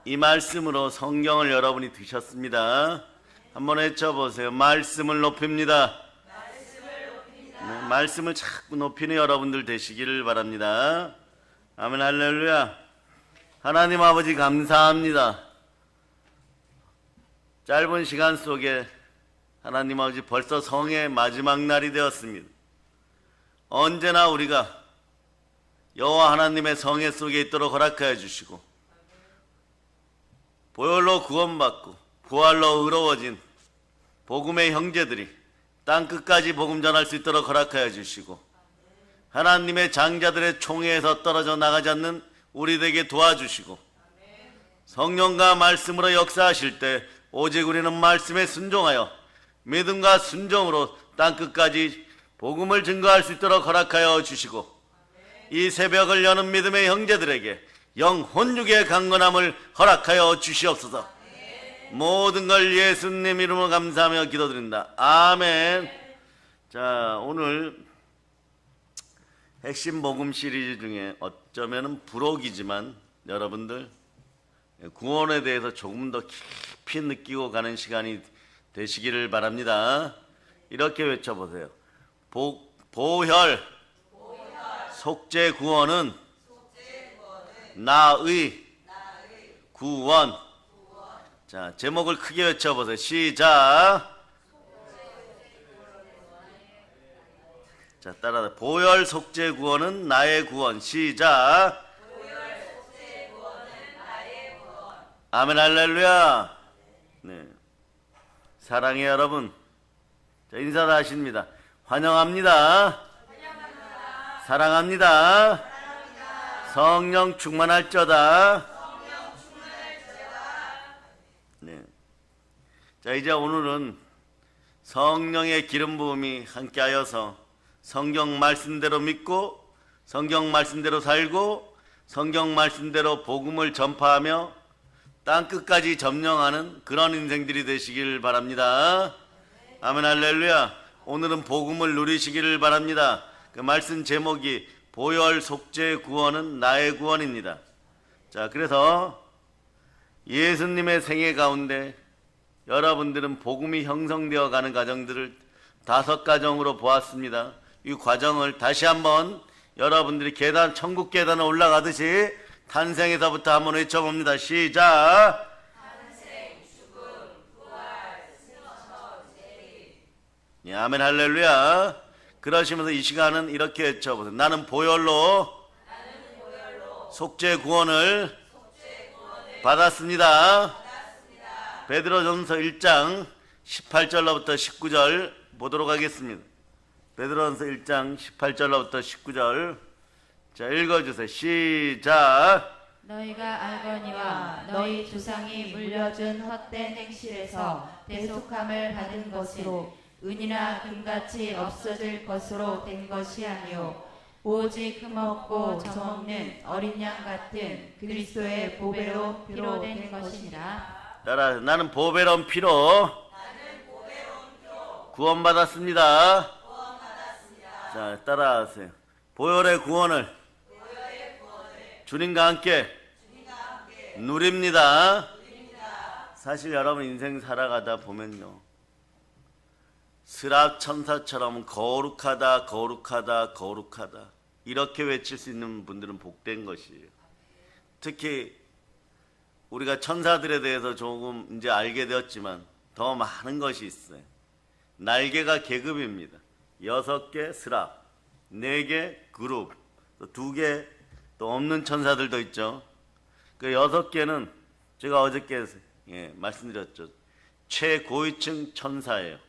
이 말씀으로 성경을 여러분이 드셨습니다. 한번 외쳐보세요. 말씀을 높입니다. 네, 말씀을 자꾸 높이는 여러분들 되시기를 바랍니다. 아멘. 할렐루야. 하나님 아버지 감사합니다. 짧은 시간 속에 하나님 아버지 벌써 성의 마지막 날이 되었습니다. 언제나 우리가 여호와 하나님의 성회 속에 있도록 허락하여 주시고 보혈로 구원받고 부활로 의로워진 복음의 형제들이 땅끝까지 복음 전할 수 있도록 허락하여 주시고 하나님의 장자들의 총회에서 떨어져 나가지 않는 우리에게 도와주시고 성령과 말씀으로 역사하실 때 오직 우리는 말씀에 순종하여 믿음과 순종으로 땅끝까지 복음을 증거할 수 있도록 허락하여 주시고 이 새벽을 여는 믿음의 형제들에게 영혼육의 강건함을 허락하여 주시옵소서. 모든 걸 예수님 이름으로 감사하며 기도드립니다. 아멘. 자, 오늘 핵심 복음 시리즈 중에 어쩌면 부록이지만 여러분들 구원에 대해서 조금 더 깊이 느끼고 가는 시간이 되시기를 바랍니다. 이렇게 외쳐보세요. 보혈 속죄 구원은 나의 구원. 자, 제목을 크게 외쳐보세요. 시작. 자, 따라서 보혈 속죄 구원은 나의 구원. 시작. 아멘. 할렐루야. 네. 사랑의 여러분, 자, 인사를 하십니다. 환영합니다. 사랑합니다. 성령 충만할저다. 네. 자, 이제 오늘은 성령의 기름 부음이 함께하여서 성경 말씀대로 믿고 성경 말씀대로 살고 성경 말씀대로 복음을 전파하며 땅끝까지 점령하는 그런 인생들이 되시길 바랍니다. 아멘. 할렐루야. 오늘은 복음을 누리시기를 바랍니다. 그 말씀 제목이 보혈 속죄 구원은 나의 구원입니다. 자, 그래서 예수님의 생애 가운데 여러분들은 복음이 형성되어 가는 과정들을 5가정으로 보았습니다. 이 과정을 다시 한번 여러분들이 계단, 천국 계단에 올라가듯이 탄생에서부터 한번 외쳐봅니다. 시작. 탄생, 죽음, 부활, 승천, 재림. 예, 아멘. 할렐루야. 그러시면서 이 시간은 이렇게 외쳐보세요. 나는 보혈로 속죄 구원을 받았습니다. 베드로전서 1장 18절로부터 19절 보도록 하겠습니다. 베드로전서 1장 18절로부터 19절. 자, 읽어주세요. 시작. 너희가 알거니와 너희 조상이 물려준 헛된 행실에서 대속함을 받은 것으로 은이나 금같이 없어질 것으로 된 것이 아니요 오직 흠없고 점없는 어린 양 같은 그리스도의 보배로 피로 된 것이니라. 따라 나는 보배로운 피로 구원받았습니다. 자, 따라하세요. 보혈의 구원을 주님과 함께 누립니다. 사실 여러분 인생 살아가다 보면요, 스랍 천사처럼 거룩하다 거룩하다 거룩하다 이렇게 외칠 수 있는 분들은 복된 것이에요. 특히 우리가 천사들에 대해서 조금 이제 알게 되었지만 더 많은 것이 있어요. 날개가 계급입니다. 6개 스랍, 4개 그룹, 또 2개 또 없는 천사들도 있죠. 그 6개는 제가 어저께 말씀드렸죠. 최고위층 천사예요.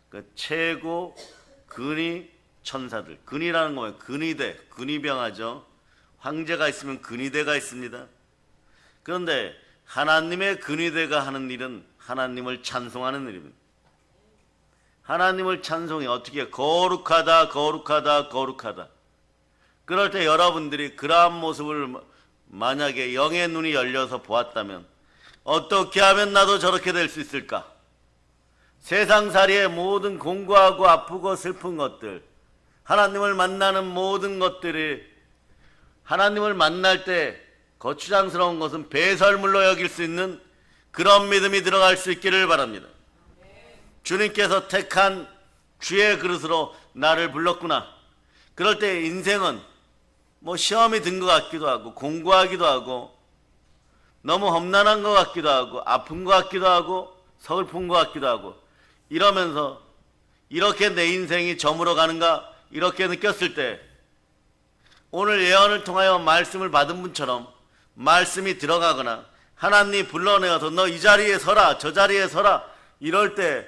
그 최고 근위 천사들. 근위라는 거예요. 근위대, 근위병하죠. 황제가 있으면 근위대가 있습니다. 그런데 하나님의 근위대가 하는 일은 하나님을 찬송하는 일입니다. 하나님을 찬송해. 어떻게? 거룩하다 거룩하다 거룩하다. 그럴 때 여러분들이 그러한 모습을 만약에 영의 눈이 열려서 보았다면 어떻게 하면 나도 저렇게 될 수 있을까? 세상살이의 모든 공고하고 아프고 슬픈 것들, 하나님을 만나는 모든 것들이 하나님을 만날 때 거추장스러운 것은 배설물로 여길 수 있는 그런 믿음이 들어갈 수 있기를 바랍니다. 주님께서 택한 주의 그릇으로 나를 불렀구나. 그럴 때 인생은 뭐 시험이 든 것 같기도 하고 공부하기도 하고 너무 험난한 것 같기도 하고 아픈 것 같기도 하고 서글픈 것 같기도 하고 이러면서 이렇게 내 인생이 저물어 가는가 이렇게 느꼈을 때 오늘 예언을 통하여 말씀을 받은 분처럼 말씀이 들어가거나 하나님 불러내어서 너 이 자리에 서라 저 자리에 서라 이럴 때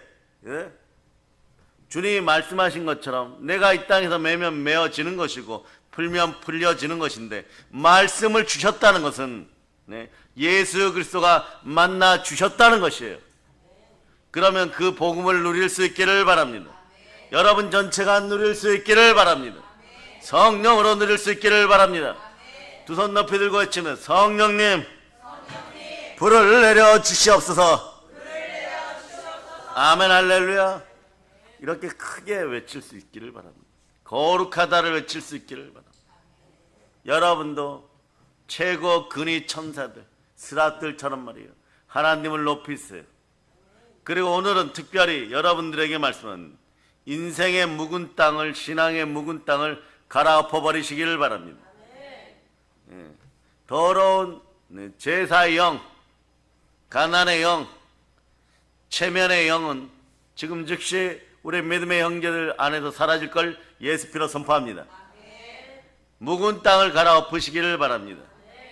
주님이 말씀하신 것처럼 내가 이 땅에서 매면 메어지는 것이고 풀면 풀려지는 것인데 말씀을 주셨다는 것은 예수 그리스도가 만나 주셨다는 것이에요. 그러면 그 복음을 누릴 수 있기를 바랍니다. 여러분 전체가 누릴 수 있기를 바랍니다. 성령으로 누릴 수 있기를 바랍니다. 두 손 높이 들고 외치면 성령님 불을 내려 주시옵소서. 아멘 할렐루야. 이렇게 크게 외칠 수 있기를 바랍니다. 거룩하다를 외칠 수 있기를 바랍니다. 여러분도 최고 근위 천사들 스라들처럼 말이에요. 하나님을 높이세요. 그리고 오늘은 특별히 여러분들에게 말씀은 인생의 묵은 땅을 신앙의 묵은 땅을 갈아엎어 버리시기를 바랍니다. 더러운 제사의 영, 가난의 영, 체면의 영은 지금 즉시 우리 믿음의 형제들 안에서 사라질 걸 예수 피로 선포합니다. 묵은 땅을 갈아엎으시기를 바랍니다.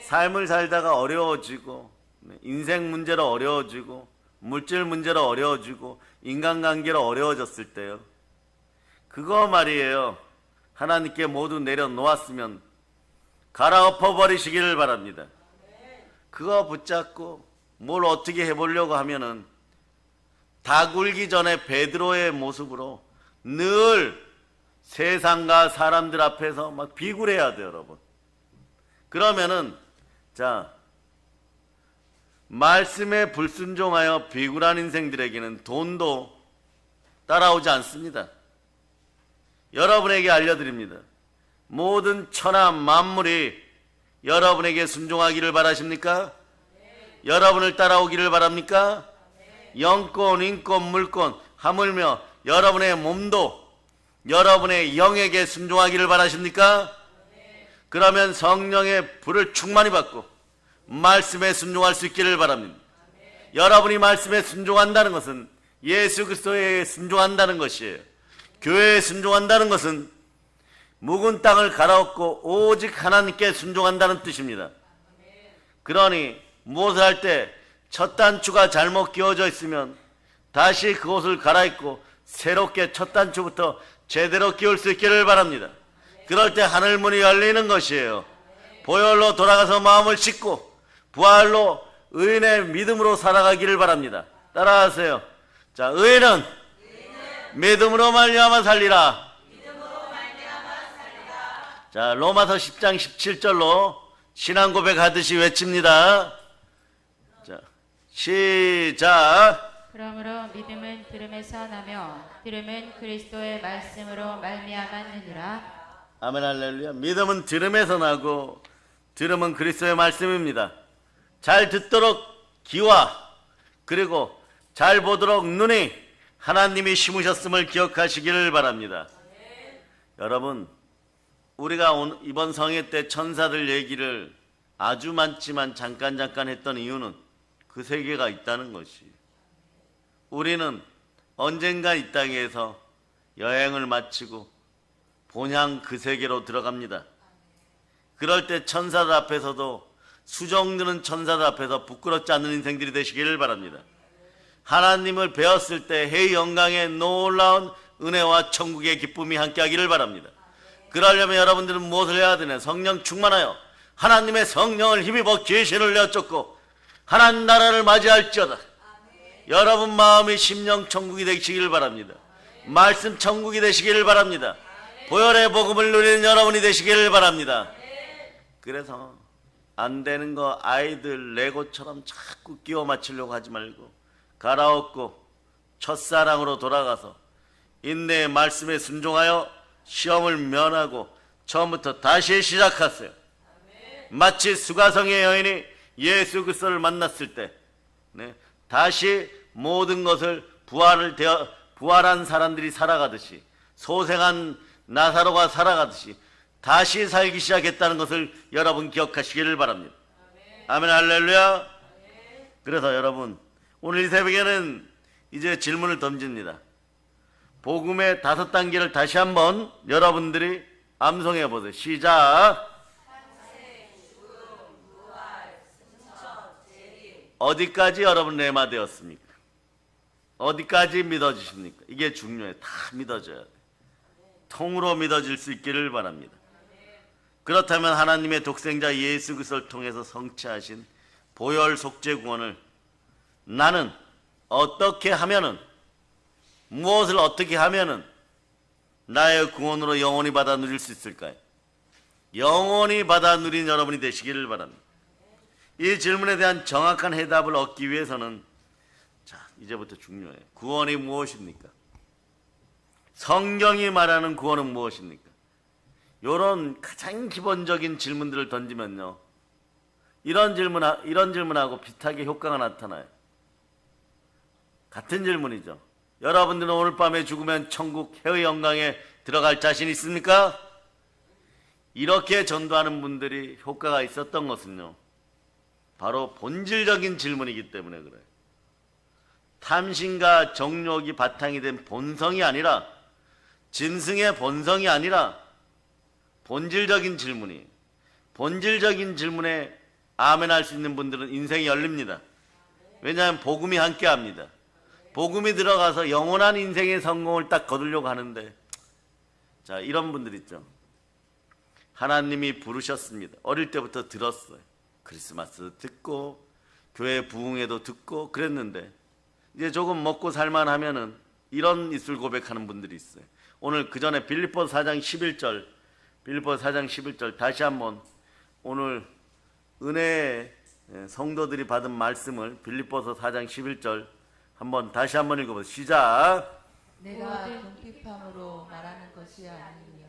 삶을 살다가 어려워지고 인생 문제로 어려워지고 물질 문제로 어려워지고 인간관계로 어려워졌을 때요. 그거 말이에요. 하나님께 모두 내려놓았으면 갈아엎어 버리시기를 바랍니다. 그거 붙잡고 뭘 어떻게 해보려고 하면은 다 굴기 전에 베드로의 모습으로 늘 세상과 사람들 앞에서 막 비굴해야 돼요, 여러분. 그러면은 자 말씀에 불순종하여 비굴한 인생들에게는 돈도 따라오지 않습니다. 여러분에게 알려드립니다. 모든 천하 만물이 여러분에게 순종하기를 바라십니까? 여러분을 따라오기를 바랍니까? 영권, 인권, 물권, 하물며 여러분의 몸도 여러분의 영에게 순종하기를 바라십니까? 그러면 성령의 불을 충만히 받고 말씀에 순종할 수 있기를 바랍니다. 여러분이 말씀에 순종한다는 것은 예수 그리스도에 순종한다는 것이에요. 교회에 순종한다는 것은 묵은 땅을 갈아엎고 오직 하나님께 순종한다는 뜻입니다. 그러니 무엇을 할 때 첫 단추가 잘못 끼워져 있으면 다시 그것을 갈아입고 새롭게 첫 단추부터 제대로 끼울 수 있기를 바랍니다. 그럴 때 하늘문이 열리는 것이에요. 보혈로 돌아가서 마음을 씻고 부활로 의인의 믿음으로 살아가기를 바랍니다. 따라하세요. 자, 의인은 믿음으로 말미암아 살리라. 자, 로마서 10장 17절로 신앙 고백하듯이 외칩니다. 자, 시작. 그러므로 믿음은 들음에서 나며 들음은 그리스도의 말씀으로 말미암았느니라. 아멘 할렐루야. 믿음은 들음에서 나고 들음은 그리스도의 말씀입니다. 잘 듣도록 귀와 그리고 잘 보도록 눈이 하나님이 심으셨음을 기억하시기를 바랍니다. 여러분, 우리가 이번 성회 때 천사들 얘기를 아주 많지만 잠깐 했던 이유는 그 세계가 있다는 것이, 우리는 언젠가 이 땅에서 여행을 마치고 본향 그 세계로 들어갑니다. 그럴 때 천사들 앞에서도 수종드는 천사들 앞에서 부끄럽지 않는 인생들이 되시기를 바랍니다. 하나님을 배웠을 때 해의 영광의 놀라운 은혜와 천국의 기쁨이 함께하기를 바랍니다. 그러려면 여러분들은 무엇을 해야 되냐? 성령 충만하여 하나님의 성령을 힘입어 계시를 내쫓고 하나님 나라를 맞이할지어다. 여러분 마음이 심령 천국이 되시기를 바랍니다. 말씀 천국이 되시기를 바랍니다. 보혈의 복음을 누리는 여러분이 되시기를 바랍니다. 그래서 안 되는 거 아이들 레고처럼 자꾸 끼워 맞추려고 하지 말고 갈아엎고 첫사랑으로 돌아가서 인내의 말씀에 순종하여 시험을 면하고 처음부터 다시 시작하세요. 마치 수가성의 여인이 예수 그리스도를 만났을 때 다시 모든 것을 부활한 사람들이 살아가듯이, 소생한 나사로가 살아가듯이 다시 살기 시작했다는 것을 여러분 기억하시기를 바랍니다. 아멘, 할렐루야. 그래서 여러분, 오늘 이 새벽에는 이제 질문을 던집니다. 복음의 5단계를 다시 한번 여러분들이 암송해 보세요. 시작. 어디까지 여러분 레마되었습니까? 어디까지 믿어지십니까? 이게 중요해요. 다 믿어져야 돼요. 통으로 믿어질 수 있기를 바랍니다. 그렇다면 하나님의 독생자 예수 그리스도를 통해서 성취하신 보혈 속죄 구원을 나는 어떻게 하면은, 무엇을 어떻게 하면은 나의 구원으로 영원히 받아 누릴 수 있을까요? 영원히 받아 누린 여러분이 되시기를 바랍니다. 이 질문에 대한 정확한 해답을 얻기 위해서는, 자, 이제부터 중요해요. 구원이 무엇입니까? 성경이 말하는 구원은 무엇입니까? 이런 가장 기본적인 질문들을 던지면요, 이런 질문하고 비슷하게 효과가 나타나요. 같은 질문이죠. 여러분들은 오늘 밤에 죽으면 천국 해의 영광에 들어갈 자신 있습니까? 이렇게 전도하는 분들이 효과가 있었던 것은요, 바로 본질적인 질문이기 때문에 그래요. 탐심과 정욕이 바탕이 된 본성이 아니라, 짐승의 본성이 아니라 본질적인 질문이에요. 본질적인 질문에 아멘할 수 있는 분들은 인생이 열립니다. 왜냐하면 복음이 함께합니다. 복음이 들어가서 영원한 인생의 성공을 딱 거두려고 하는데, 자, 이런 분들 있죠. 하나님이 부르셨습니다. 어릴 때부터 들었어요. 크리스마스 듣고 교회 부흥회도 듣고 그랬는데, 이제 조금 먹고 살만하면은 이런 입술 고백하는 분들이 있어요. 오늘 그 전에 빌립보서 4장 11절 다시 한번 오늘 은혜의 성도들이 받은 말씀을 빌립보서 4장 11절 한번 다시 한번 읽어보세요. 시작. 내가 궁핍함으로 말하는 것이 아니며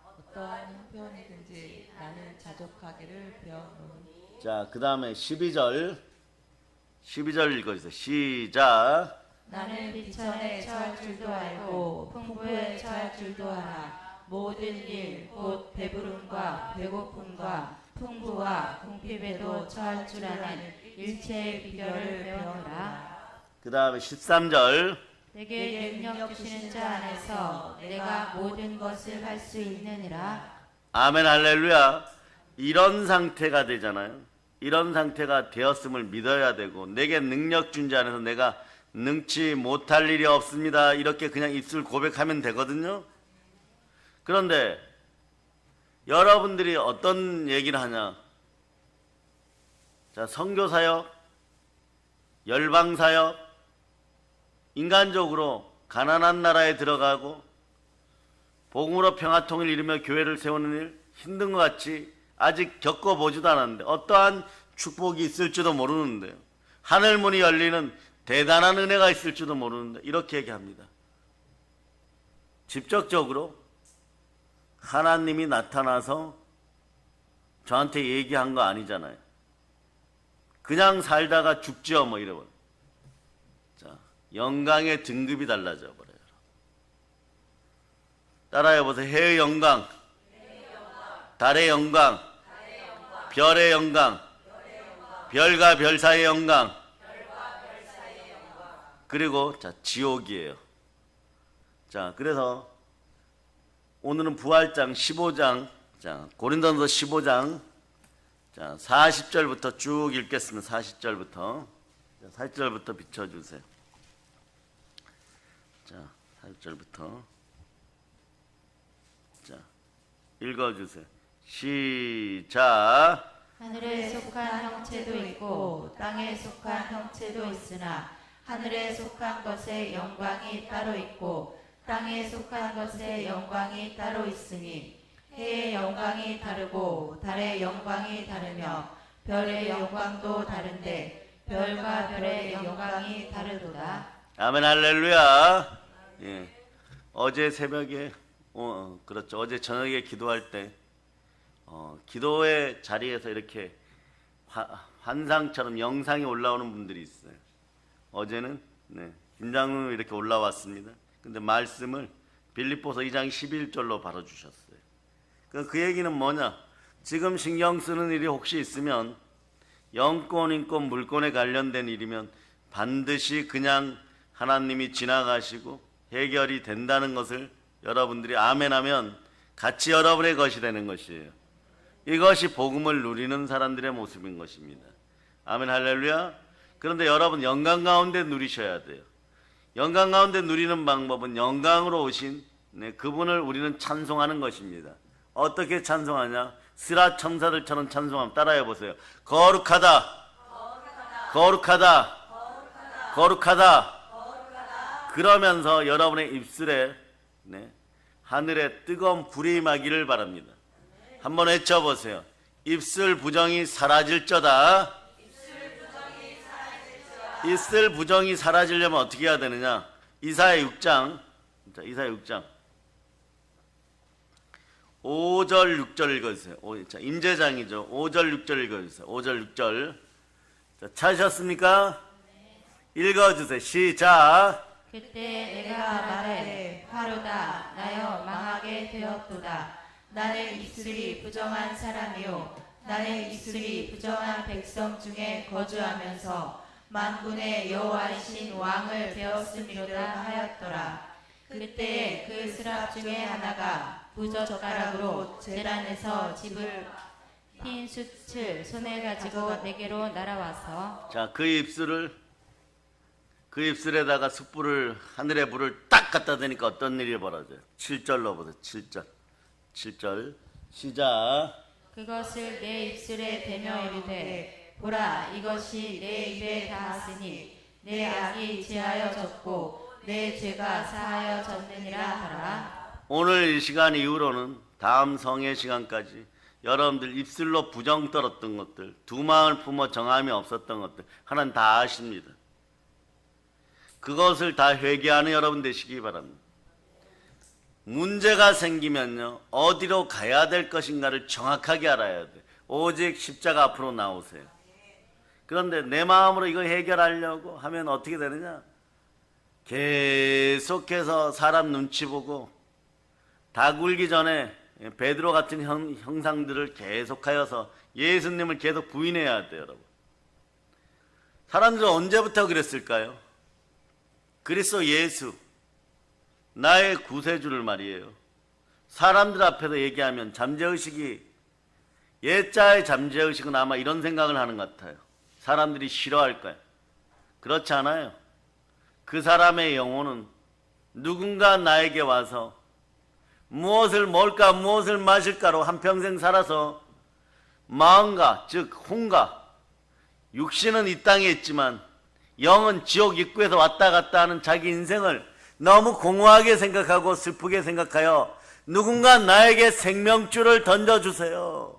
어떠한 형편이든지 나는 자족하기를 배웠노니. 자, 그 다음에 12절 읽어주세요. 시작. 나는 비천에 처할 줄도 알고 풍부에 처할 줄도 아나 모든 일 곧 배부름과 배고픔과 풍부와 궁핍에도 처할 줄 아는 일체의 비결을 배우노라. 그 다음에 13절. 내게 능력 주시는 자 안에서 내가 모든 것을 할 수 있느니라. 아멘, 할렐루야. 이런 상태가 되잖아요. 이런 상태가 되었음을 믿어야 되고, 내게 능력 준 자 안에서 내가 능치 못할 일이 없습니다. 이렇게 그냥 입술 고백하면 되거든요. 그런데 여러분들이 어떤 얘기를 하냐? 자, 선교사역, 열방사역, 인간적으로 가난한 나라에 들어가고 복음으로 평화통일 이루며 교회를 세우는 일 힘든 것 같이 아직 겪어보지도 않았는데 어떠한 축복이 있을지도 모르는데요. 하늘문이 열리는 대단한 은혜가 있을지도 모르는데 이렇게 얘기합니다. 직접적으로 하나님이 나타나서 저한테 얘기한 거 아니잖아요. 그냥 살다가 죽지요 뭐 이러면. 자, 영광의 등급이 달라져 버려요. 따라해보세요. 해의 영광, 달의 영광, 별의 영광, 별과 별 사이의 영광, 그리고 자, 지옥이에요. 자, 그래서 오늘은 부활장 15장, 자, 고린도전서 15장, 자, 40절부터 쭉 읽겠습니다. 40절부터. 자, 40절부터 비춰주세요. 자, 40절부터. 자, 읽어주세요. 시작. 하늘에 속한 형체도 있고 땅에 속한 형체도 있으나 하늘에 속한 것의 영광이 따로 있고 땅에 속한 것의 영광이 따로 있으니 해의 영광이 다르고 달의 영광이 다르며 별의 영광도 다른데 별과 별의 영광이 다르도다. 아멘, 할렐루야. 예. 어제 새벽에, 그렇죠. 어제 저녁에 기도할 때 기도의 자리에서 이렇게 환상처럼 영상이 올라오는 분들이 있어요. 어제는 김장로 이렇게 올라왔습니다. 근데 말씀을 빌립보서 2장 11절로 바로 주셨어요. 그 얘기는 뭐냐? 지금 신경 쓰는 일이 혹시 있으면 영권, 인권, 물권에 관련된 일이면 반드시 그냥 하나님이 지나가시고 해결이 된다는 것을 여러분들이 아멘하면 같이 여러분의 것이 되는 것이에요. 이것이 복음을 누리는 사람들의 모습인 것입니다. 아멘 할렐루야. 그런데 여러분 영광 가운데 누리셔야 돼요. 영광 가운데 누리는 방법은 영광으로 오신 그분을 우리는 찬송하는 것입니다. 어떻게 찬송하냐? 스라 천사들처럼 찬송하면 따라해 보세요. 거룩하다, 거룩하다, 거룩하다. 그러면서 여러분의 입술에 하늘에 뜨거운 불이 임하기를 바랍니다. 한번 외쳐보세요. 입술 부정이 사라질저다. 입술 부정이 사라지려면 어떻게 해야 되느냐? 이사야 6장, 이사야 6장 5절 6절 읽어주세요. 임재장이죠. 5절 6절 읽어주세요. 5절 6절. 찾으셨습니까? 읽어주세요. 시작. 그때 내가 말해 화로다 나여 망하게 되었도다. 나는 입술이 부정한 사람이요 나는 입술이 부정한 백성 중에 거주하면서 만군의 여호와이신 왕을 배웠음이로다 하였더라. 그때 그 스랍 중에 하나가 부젓가락으로 제단에서 집을 흰 숯을 손에 가지고 내게로 날아와서 자, 그 입술에다가 숯불을 하늘의 불을 딱 갖다 대니까 어떤 일이 벌어져요? 7절로 보세요. 7절 시작. 그것을 내 입술에 대며 이르되 보라 이것이 내 입에 닿았으니 내 악이 제하여졌고 내 죄가 사하여졌느니라 하라. 오늘 이 시간 이후로는 다음 성의 시간까지 여러분들 입술로 부정 떨었던 것들, 두 마음을 품어 정함이 없었던 것들 하나님 다 아십니다. 그것을 다 회개하는 여러분 되시기 바랍니다. 문제가 생기면요 어디로 가야 될 것인가를 정확하게 알아야 돼. 오직 십자가 앞으로 나오세요. 그런데 내 마음으로 이거 해결하려고 하면 어떻게 되느냐? 계속해서 사람 눈치 보고 다 굴기 전에 베드로 같은 형상들을 계속하여서 예수님을 계속 부인해야 돼요. 여러분, 사람들은 언제부터 그랬을까요? 그리스도 예수 나의 구세주를 말이에요. 사람들 앞에서 얘기하면 잠재의식이 옛자의 잠재의식은 아마 이런 생각을 하는 것 같아요. 사람들이 싫어할 거야. 그렇지 않아요. 그 사람의 영혼은 누군가 나에게 와서 무엇을 먹을까 무엇을 마실까로 한평생 살아서 마음과 즉 혼과 육신은 이 땅에 있지만 영은 지옥 입구에서 왔다 갔다 하는 자기 인생을 너무 공허하게 생각하고 슬프게 생각하여 누군가 나에게 생명줄을 던져주세요.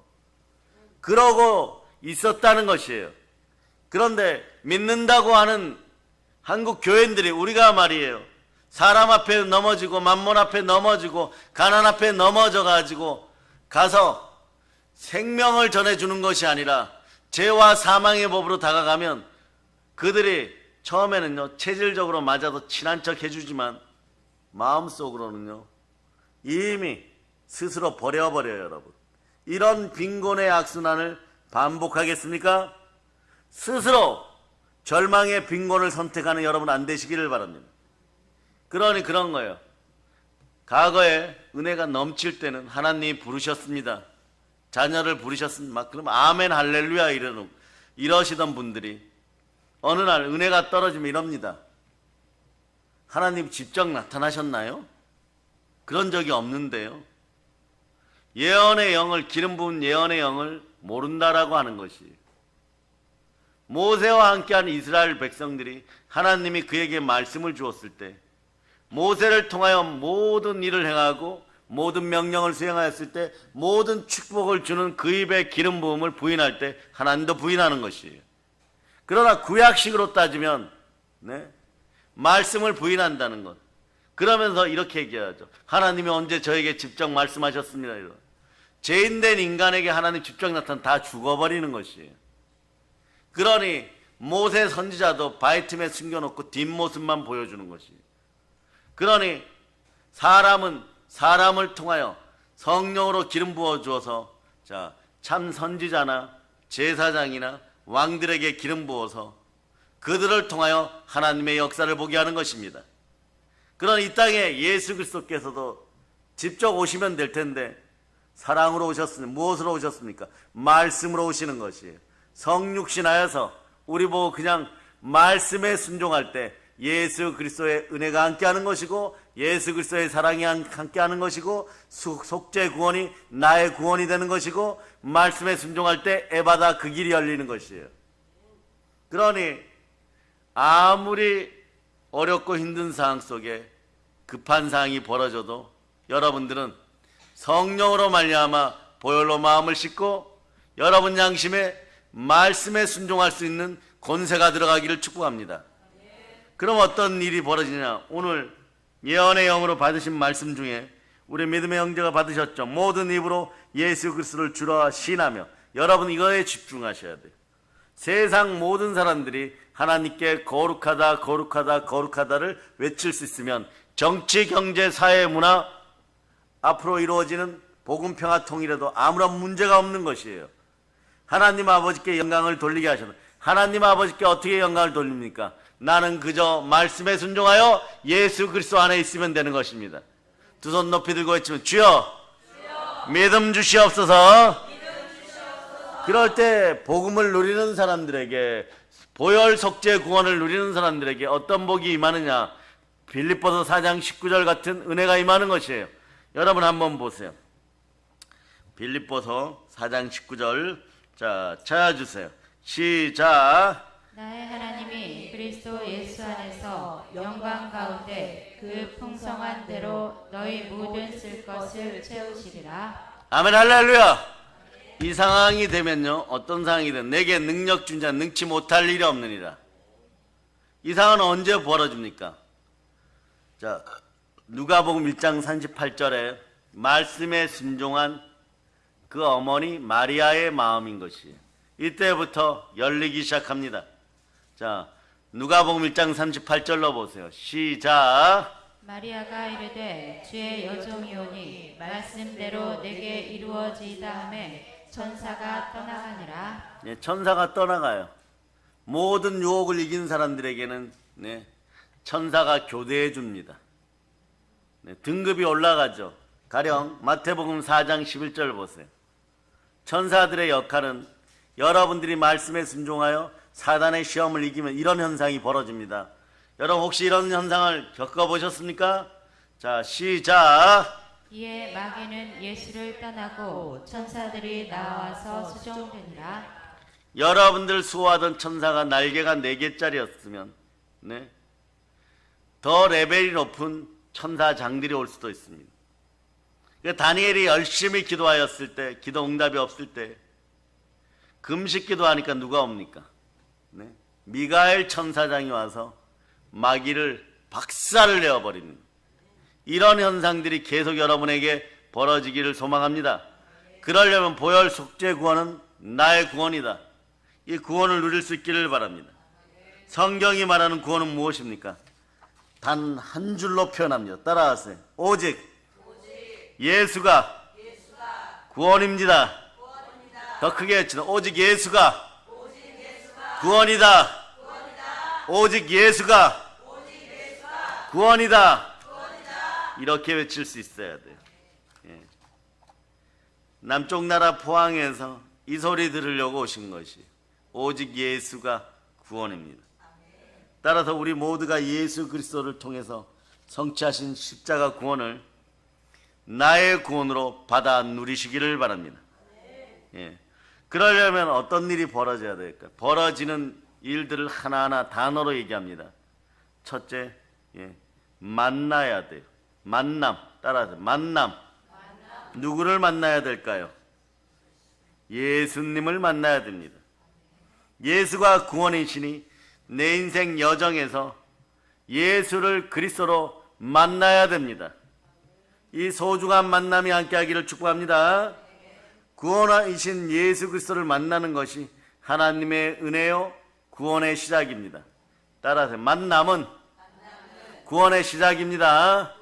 그러고 있었다는 것이에요. 그런데 믿는다고 하는 한국 교인들이 우리가 말이에요. 사람 앞에 넘어지고 만몬 앞에 넘어지고 가난 앞에 넘어져 가지고 가서 생명을 전해주는 것이 아니라 죄와 사망의 법으로 다가가면 그들이 처음에는요 체질적으로 맞아도 친한 척 해주지만 마음속으로는요 이미 스스로 버려버려요. 여러분, 이런 빈곤의 악순환을 반복하겠습니까? 스스로 절망의 빈곤을 선택하는 여러분 안 되시기를 바랍니다. 그러니 그런 거예요. 과거에 은혜가 넘칠 때는 하나님이 부르셨습니다. 자녀를 부르셨습니다. 막 그럼 아멘 할렐루야 이러시던 분들이 어느 날 은혜가 떨어지면 이럽니다. 하나님 직접 나타나셨나요? 그런 적이 없는데요. 예언의 영을 기름 부은 예언의 영을 모른다라고 하는 것이 모세와 함께한 이스라엘 백성들이 하나님이 그에게 말씀을 주었을 때 모세를 통하여 모든 일을 행하고 모든 명령을 수행하였을 때 모든 축복을 주는 그 입의 기름 부음을 부인할 때 하나님도 부인하는 것이에요. 그러나 구약식으로 따지면 말씀을 부인한다는 것. 그러면서 이렇게 얘기하죠. 하나님이 언제 저에게 직접 말씀하셨습니다. 죄인된 인간에게 하나님 집중 나타나 다 죽어버리는 것이에요. 그러니 모세 선지자도 바위 틈에 숨겨놓고 뒷모습만 보여주는 것이에요. 그러니 사람은 사람을 통하여 성령으로 기름 부어 주어서 참 선지자나 제사장이나 왕들에게 기름 부어서 그들을 통하여 하나님의 역사를 보게 하는 것입니다. 그러나 이 땅에 예수 그리스도께서도 직접 오시면 될 텐데 사랑으로 오셨으니 무엇으로 오셨습니까? 말씀으로 오시는 것이에요. 성육신하여서 우리 보고 그냥 말씀에 순종할 때 예수 그리스도의 은혜가 함께하는 것이고 예수 그리스도의 사랑이 함께하는 것이고 속죄 구원이 나의 구원이 되는 것이고 말씀에 순종할 때 에바다 그 길이 열리는 것이에요. 그러니 아무리 어렵고 힘든 상황 속에 급한 상황이 벌어져도 여러분들은 성령으로 말미암아 보혈로 마음을 씻고 여러분 양심에 말씀에 순종할 수 있는 권세가 들어가기를 축복합니다. 그럼 어떤 일이 벌어지냐? 오늘 예언의 영으로 받으신 말씀 중에 우리 믿음의 형제가 받으셨죠. 모든 입으로 예수 그리스도를 주라 시인하며 여러분 이거에 집중하셔야 돼요. 세상 모든 사람들이 하나님께 거룩하다 거룩하다 거룩하다를 외칠 수 있으면 정치, 경제, 사회, 문화 앞으로 이루어지는 복음, 평화, 통일에도 아무런 문제가 없는 것이에요. 하나님 아버지께 영광을 돌리게 하셨다. 하나님 아버지께 어떻게 영광을 돌립니까? 나는 그저 말씀에 순종하여 예수 그리스도 안에 있으면 되는 것입니다. 두 손 높이 들고 외치면 주여, 믿음 주시옵소서. 그럴 때 복음을 누리는 사람들에게 보혈 속죄 구원을 누리는 사람들에게 어떤 복이 임하느냐? 빌립보서 4장 19절 같은 은혜가 임하는 것이에요. 여러분 한번 보세요. 빌립보서 4장 19절 찾아주세요. 시작. 나의 하나님이 그리스도 예수 안에서 영광 가운데 그 풍성한 대로 너희 모든 쓸 것을 채우시리라. 아멘 할렐루야. 이 상황이 되면요, 어떤 상황이든 내게 능력 준 자 능치 못할 일이 없느니라. 이 상황은 언제 벌어집니까? 누가복음 1장 38절에 말씀에 순종한 그 어머니 마리아의 마음인 것이에요. 이때부터 열리기 시작합니다. 누가복음 1장 38절로 보세요. 시작. 마리아가 이르되 주의 여종이오니 말씀대로 내게 이루어지이다 하매 천사가 떠나가니라. 천사가 떠나가요. 모든 유혹을 이긴 사람들에게는 천사가 교대해 줍니다. 등급이 올라가죠. 가령 마태복음 4장 11절 보세요. 천사들의 역할은 여러분들이 말씀에 순종하여 사단의 시험을 이기면 이런 현상이 벌어집니다. 여러분 혹시 이런 현상을 겪어보셨습니까? 시작. 이에 마귀는 예수를 떠나고 천사들이 나와서 수종되니라. 여러분들 수호하던 천사가 날개가 4개짜리였으면 더 레벨이 높은 천사장들이 올 수도 있습니다. 다니엘이 열심히 기도하였을 때, 기도 응답이 없을 때 금식 기도하니까 누가 옵니까? 미가엘 천사장이 와서 마귀를 박살을 내어버립니다. 이런 현상들이 계속 여러분에게 벌어지기를 소망합니다. 그러려면 보혈 속죄 구원은 나의 구원이다. 이 구원을 누릴 수 있기를 바랍니다. 성경이 말하는 구원은 무엇입니까? 단 한 줄로 표현합니다. 따라하세요. 오직 예수가 구원입니다. 더 크게 외치는 오직 예수가 구원이다. 오직 예수가 구원이다. 이렇게 외칠 수 있어야 돼요. 남쪽 나라 포항에서 이 소리 들으려고 오신 것이 오직 예수가 구원입니다. 따라서 우리 모두가 예수 그리스도를 통해서 성취하신 십자가 구원을 나의 구원으로 받아 누리시기를 바랍니다. 그러려면 어떤 일이 벌어져야 될까? 벌어지는 일들을 하나하나 단어로 얘기합니다. 첫째, 만나야 돼요. 만남. 따라서 만남. 누구를 만나야 될까요? 예수님을 만나야 됩니다. 예수가 구원이시니 내 인생 여정에서 예수를 그리스도로 만나야 됩니다. 이 소중한 만남이 함께하기를 축복합니다. 구원이신 예수 그리스도를 만나는 것이 하나님의 은혜요 구원의 시작입니다. 따라서 만남은 구원의 시작입니다.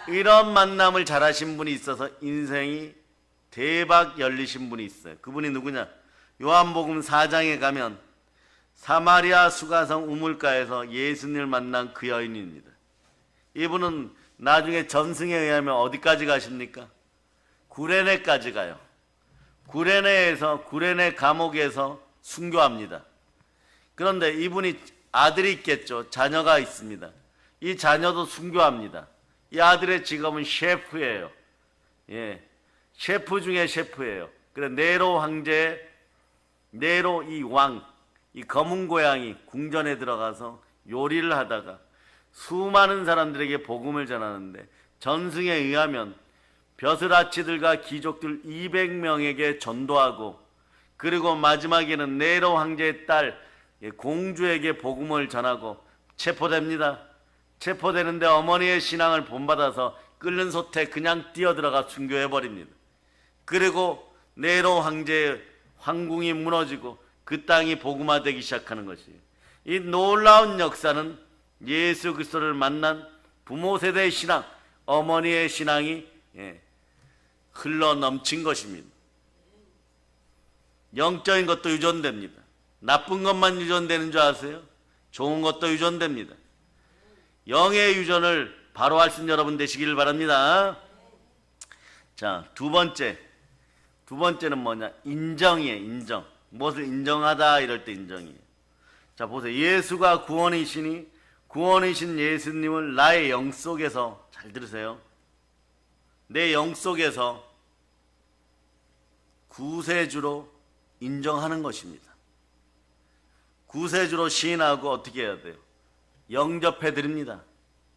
이런 만남을 잘하신 분이 있어서 인생이 대박 열리신 분이 있어요. 그분이 누구냐? 요한복음 4장에 가면 사마리아 수가성 우물가에서 예수님을 만난 그 여인입니다. 이분은 나중에 전승에 의하면 어디까지 가십니까? 구레네까지 가요. 구레네 감옥에서 순교합니다. 그런데 이분이 아들이 있겠죠. 자녀가 있습니다. 이 자녀도 순교합니다. 이 아들의 직업은 셰프예요. 예, 셰프 중에 셰프예요. 그래 네로 황제, 네로 이 왕, 이 검은 고양이 궁전에 들어가서 요리를 하다가 수많은 사람들에게 복음을 전하는데 전승에 의하면 벼슬아치들과 귀족들 200명에게 전도하고 그리고 마지막에는 네로 황제의 딸 공주에게 복음을 전하고 체포됩니다. 체포되는데 어머니의 신앙을 본받아서 끓는 솥에 그냥 뛰어들어가 순교해버립니다. 그리고 네로 황제의 황궁이 무너지고 그 땅이 복음화되기 시작하는 것이에요. 이 놀라운 역사는 예수 그리스도를 만난 부모 세대의 신앙, 어머니의 신앙이 흘러 넘친 것입니다. 영적인 것도 유전됩니다. 나쁜 것만 유전되는 줄 아세요? 좋은 것도 유전됩니다. 영의 유전을 바로 할 수 있는 여러분 되시기를 바랍니다. 자, 두 번째는 뭐냐? 인정이에요. 인정. 무엇을 인정하다 이럴 때 인정이에요. 자, 보세요. 예수가 구원이신 예수님을 나의 영 속에서, 잘 들으세요, 내 영 속에서 구세주로 인정하는 것입니다. 구세주로 시인하고 어떻게 해야 돼요? 영접해 드립니다.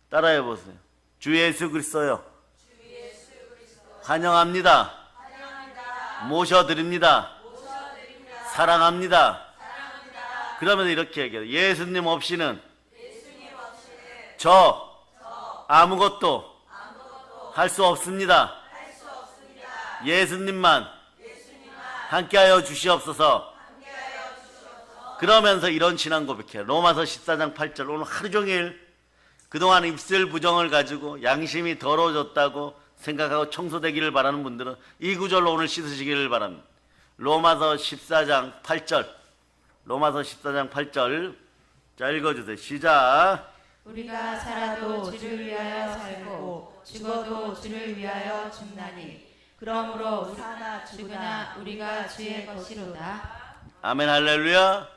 따라해 보세요. 주 예수 그리스도요. 환영합니다. 모셔드립니다. 사랑합니다. 그러면서 이렇게 얘기해요. 예수님 없이는 저 아무것도 할 수 없습니다. 예수님만 함께하여 주시옵소서. 그러면서 이런 신앙 고백해요. 로마서 14장 8절. 오늘 하루 종일 그동안 입술 부정을 가지고 양심이 더러워졌다고 생각하고 청소되기를 바라는 분들은 이 구절로 오늘 씻으시기를 바랍니다. 로마서 14장 8절. 로마서 14장 8절. 자, 읽어주세요. 시작. 우리가 살아도 주를 위하여 살고 죽어도 주를 위하여 죽나니 그러므로 사나 죽으나 우리가 주의 것이로다. 아멘. 할렐루야.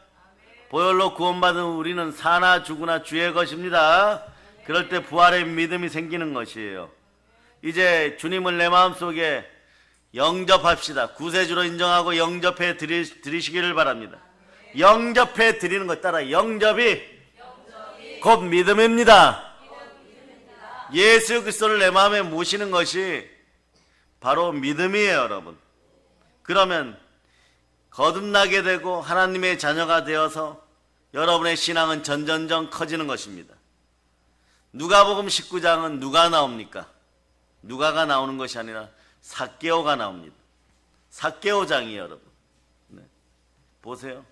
보혈로 구원받은 우리는 사나 죽으나 주의 것입니다. 그럴 때 부활의 믿음이 생기는 것이에요. 이제 주님을 내 마음속에 영접합시다. 구세주로 인정하고 영접해 드리시기를 바랍니다. 영접해 드리는 것 따라 영접이 곧 믿음입니다. 예수 그리스도를 내 마음에 모시는 것이 바로 믿음이에요, 여러분. 그러면 거듭나게 되고 하나님의 자녀가 되어서 여러분의 신앙은 점점점 커지는 것입니다. 누가복음 19장은 누가 나옵니까? 누가가 나오는 것이 아니라 삭개오가 나옵니다. 삭개오장이에요, 여러분. 네. 보세요.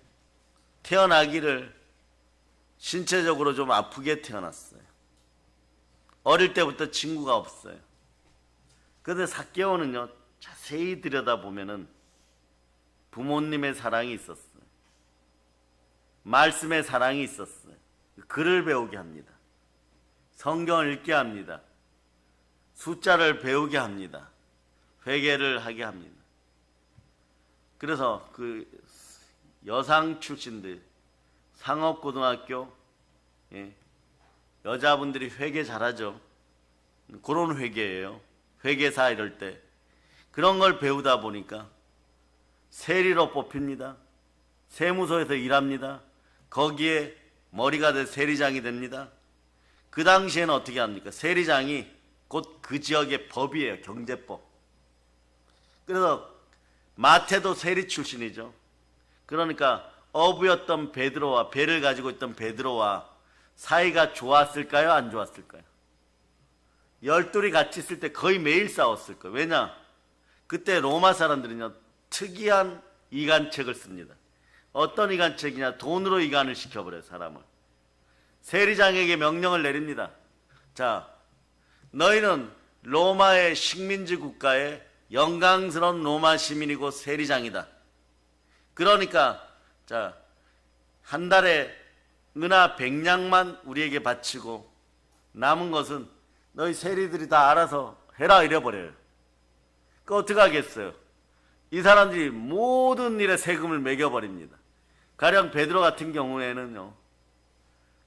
태어나기를 신체적으로 좀 아프게 태어났어요. 어릴 때부터 친구가 없어요. 그런데 삭개오는요, 자세히 들여다보면은 부모님의 사랑이 있었어요. 말씀의 사랑이 있었어요. 글을 배우게 합니다. 성경을 읽게 합니다. 숫자를 배우게 합니다. 회개를 하게 합니다. 그래서 그 여상 출신들, 상업고등학교, 여자분들이 회개 잘하죠. 그런 회개예요. 회계사 이럴 때. 그런 걸 배우다 보니까 세리로 뽑힙니다. 세무서에서 일합니다. 거기에 머리가 돼 세리장이 됩니다. 그 당시에는 어떻게 합니까? 세리장이 곧 그 지역의 법이에요. 경제법. 그래서 마태도 세리 출신이죠. 그러니까 어부였던 베드로와, 배를 가지고 있던 베드로와 사이가 좋았을까요? 안 좋았을까요? 12이 같이 있을 때 거의 매일 싸웠을 거예요. 왜냐? 그때 로마 사람들은요, 특이한 이간책을 씁니다. 어떤 이간책이냐? 돈으로 이간을 시켜버려요, 사람을. 세리장에게 명령을 내립니다. 자, 너희는 로마의 식민지 국가의 영광스러운 로마 시민이고 세리장이다. 그러니까 자, 한 달에 은하 100냥만 우리에게 바치고 남은 것은 너희 세리들이 다 알아서 해라 이래버려요. 그 어떻게 하겠어요? 이 사람들이 모든 일에 세금을 매겨버립니다. 가령 베드로 같은 경우에는요,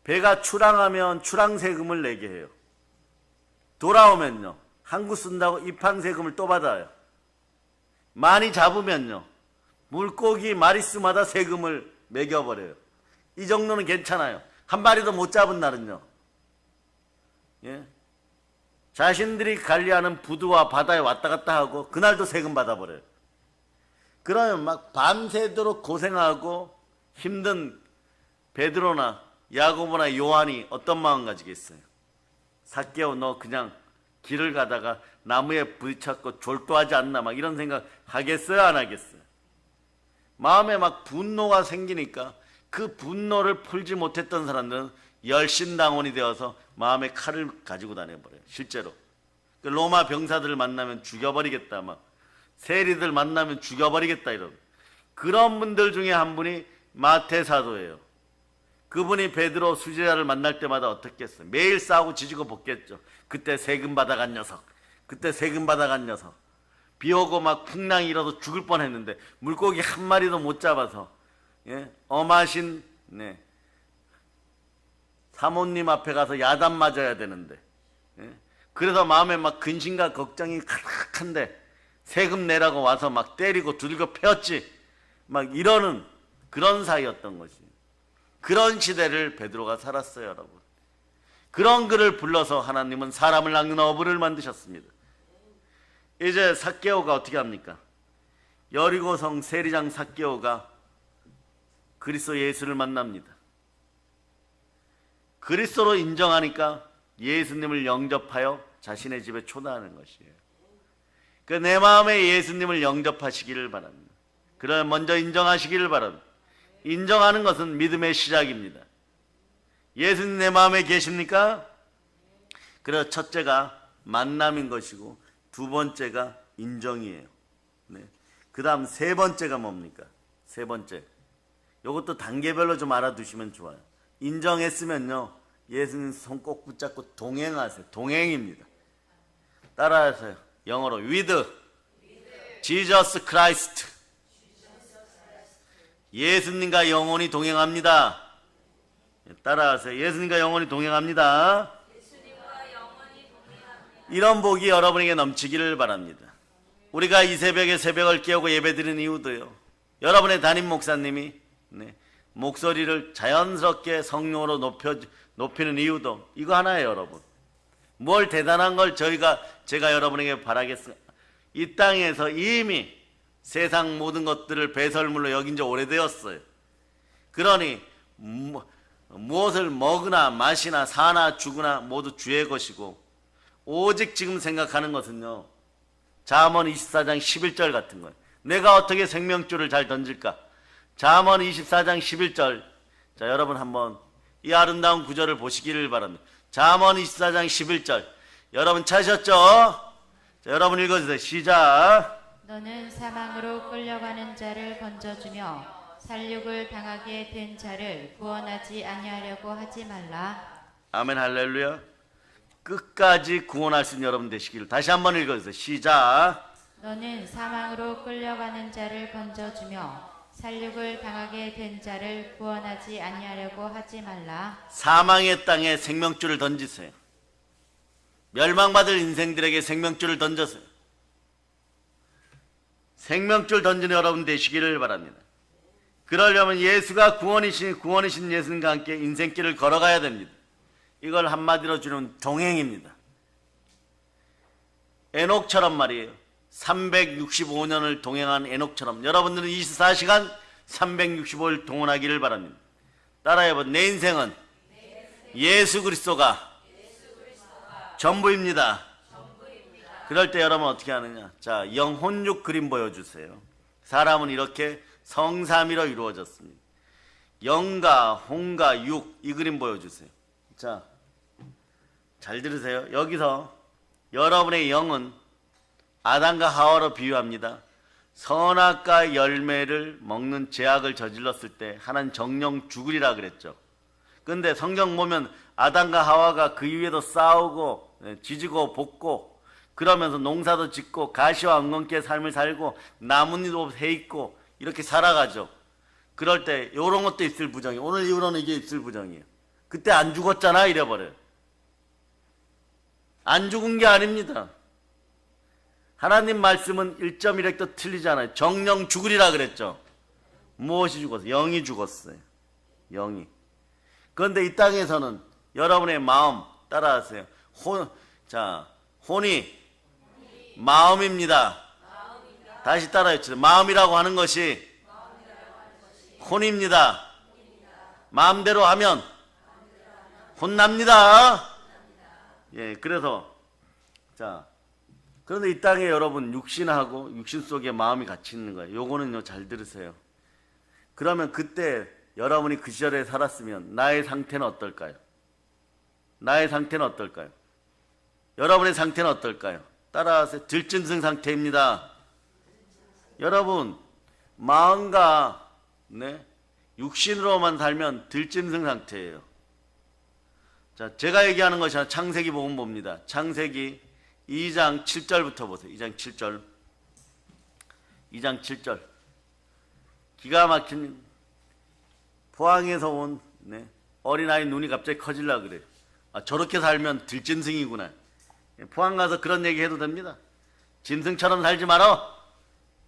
배가 출항하면 출항세금을 내게 해요. 돌아오면요, 항구 쓴다고 입항세금을 또 받아요. 많이 잡으면요, 물고기 마리수마다 세금을 매겨버려요. 이 정도는 괜찮아요. 한 마리도 못 잡은 날은요, 예? 자신들이 관리하는 부두와 바다에 왔다 갔다 하고 그날도 세금 받아버려요. 그러면 막 밤새도록 고생하고 힘든 베드로나 야고보나 요한이 어떤 마음 가지겠어요? 삭개오, 너 그냥 길을 가다가 나무에 부딪혔고 졸도하지 않나, 막 이런 생각 하겠어요, 안 하겠어요? 마음에 막 분노가 생기니까 그 분노를 풀지 못했던 사람들은 열심당원이 되어서 마음에 칼을 가지고 다녀버려요. 실제로 그 로마 병사들을 만나면 죽여버리겠다, 막 세리들 만나면 죽여버리겠다, 이런 그런 분들 중에 한 분이 마태 사도예요. 그분이 베드로 수제자를 만날 때마다 어떻게 했어요? 매일 싸우고 지지고 볶겠죠. 그때 세금 받아간 녀석, 그때 세금 받아간 녀석. 비 오고 막 풍랑이 일어도 죽을 뻔했는데 물고기 한 마리도 못 잡아서, 예? 엄하신, 네, 사모님 앞에 가서 야단 맞아야 되는데, 예? 그래서 마음에 막 근심과 걱정이 가득한데 세금 내라고 와서 막 때리고 두들겨 패었지, 막 이러는 그런 사이였던 것이에요. 그런 시대를 베드로가 살았어요, 여러분. 그런 그를 불러서 하나님은 사람을 낚는 어부를 만드셨습니다. 이제 삭개오가 어떻게 합니까? 여리고성 세리장 삭개오가 그리스도 예수를 만납니다. 그리스도로 인정하니까 예수님을 영접하여 자신의 집에 초대하는 것이에요. 그 내 마음에 예수님을 영접하시기를 바랍니다. 그러면 먼저 인정하시기를 바랍니다. 인정하는 것은 믿음의 시작입니다. 예수님 내 마음에 계십니까? 그래서 첫째가 만남인 것이고 두 번째가 인정이에요. 네. 그 다음 세 번째가 뭡니까? 세 번째, 이것도 단계별로 좀 알아두시면 좋아요. 인정했으면요, 예수님 손 꼭 붙잡고 동행하세요. 동행입니다. 따라하세요. 영어로 with Jesus Christ. 예수님과 영원히 동행합니다. 따라하세요. 예수님과 영원히 동행합니다. 이런 복이 여러분에게 넘치기를 바랍니다. 우리가 이 새벽에 새벽을 깨우고 예배드리는 이유도요, 여러분의 담임 목사님이, 네, 목소리를 자연스럽게 성령으로 높이는 이유도 이거 하나예요, 여러분. 뭘 대단한 걸 제가 여러분에게 바라겠습니다. 이 땅에서 이미 세상 모든 것들을 배설물로 여긴 지 오래되었어요. 그러니 무엇을 먹으나 마시나 사나 죽으나 모두 주의 것이고, 오직 지금 생각하는 것은요, 잠언 24장 11절 같은 거예요. 내가 어떻게 생명줄을 잘 던질까? 잠언 24장 11절. 자, 여러분 한번 이 아름다운 구절을 보시기를 바랍니다. 잠언 24장 11절. 여러분 찾으셨죠? 자, 여러분 읽어주세요. 시작. 너는 사망으로 끌려가는 자를 건져주며 살육을 당하게 된 자를 구원하지 아니하려고 하지 말라. 아멘, 할렐루야. 끝까지 구원할 수 있는 여러분 되시기를. 다시 한번 읽어주세요. 시작. 너는 사망으로 끌려가는 자를 건져주며 살육을 당하게 된 자를 구원하지 아니하려고 하지 말라. 사망의 땅에 생명줄을 던지세요. 멸망받을 인생들에게 생명줄을 던져서요. 생명줄 던지는 여러분 되시기를 바랍니다. 그러려면 예수가 구원이신 예수님과 함께 인생길을 걸어가야 됩니다. 이걸 한마디로 주는 동행입니다. 에녹처럼 말이에요. 365년을 동행한 에녹처럼 여러분들은 24시간 365일 동원하기를 바랍니다. 따라해봐. 내 인생은 예수 그리스도가 전부입니다. 그럴 때 여러분 어떻게 하느냐? 자, 영혼육 그림 보여주세요. 사람은 이렇게 성삼위로 이루어졌습니다. 영과 혼과 육, 이 그림 보여주세요. 자, 잘 들으세요. 여기서 여러분의 영은 아담과 하와로 비유합니다. 선악과 열매를 먹는 죄악을 저질렀을 때 하나는 정령 죽으리라 그랬죠. 근데 성경 보면 아담과 하와가 그 위에도 싸우고 지지고 볶고 그러면서 농사도 짓고 가시와 엉겅퀴의 삶을 살고 나뭇잎도 해있고 이렇게 살아가죠. 그럴 때 이런 것도 있을 부정이에요. 오늘 이후로는 이게 있을 부정이에요. 그때 안 죽었잖아 이래버려요. 안 죽은 게 아닙니다. 하나님 말씀은 1.1획도 틀리잖아요. 정령 죽으리라 그랬죠. 무엇이 죽었어요? 영이 죽었어요. 영이. 그런데 이 땅에서는 여러분의 마음 따라하세요. 혼이 마음입니다. 다시 따라해주세요. 마음이라고 하는 것이 혼입니다. 마음대로 하면 혼납니다. 예, 그래서 자, 그런데 이 땅에 여러분 육신하고 육신 속에 마음이 같이 있는 거예요. 요거는요 잘 들으세요. 그러면 그때 여러분이 그 시절에 살았으면 나의 상태는 어떨까요? 나의 상태는 어떨까요? 여러분의 상태는 어떨까요? 따라하세요. 들짐승 상태입니다. 여러분 마음과 육신으로만 살면 들짐승 상태예요. 자, 제가 얘기하는 것이 창세기 복음 봅니다. 창세기 2장 7절부터 보세요. 2장 7절. 2장 7절. 기가 막힌 포항에서 온 어린아이 눈이 갑자기 커질라 그래요. 아, 저렇게 살면 들짐승이구나. 포항 가서 그런 얘기 해도 됩니다. 짐승처럼 살지 마라.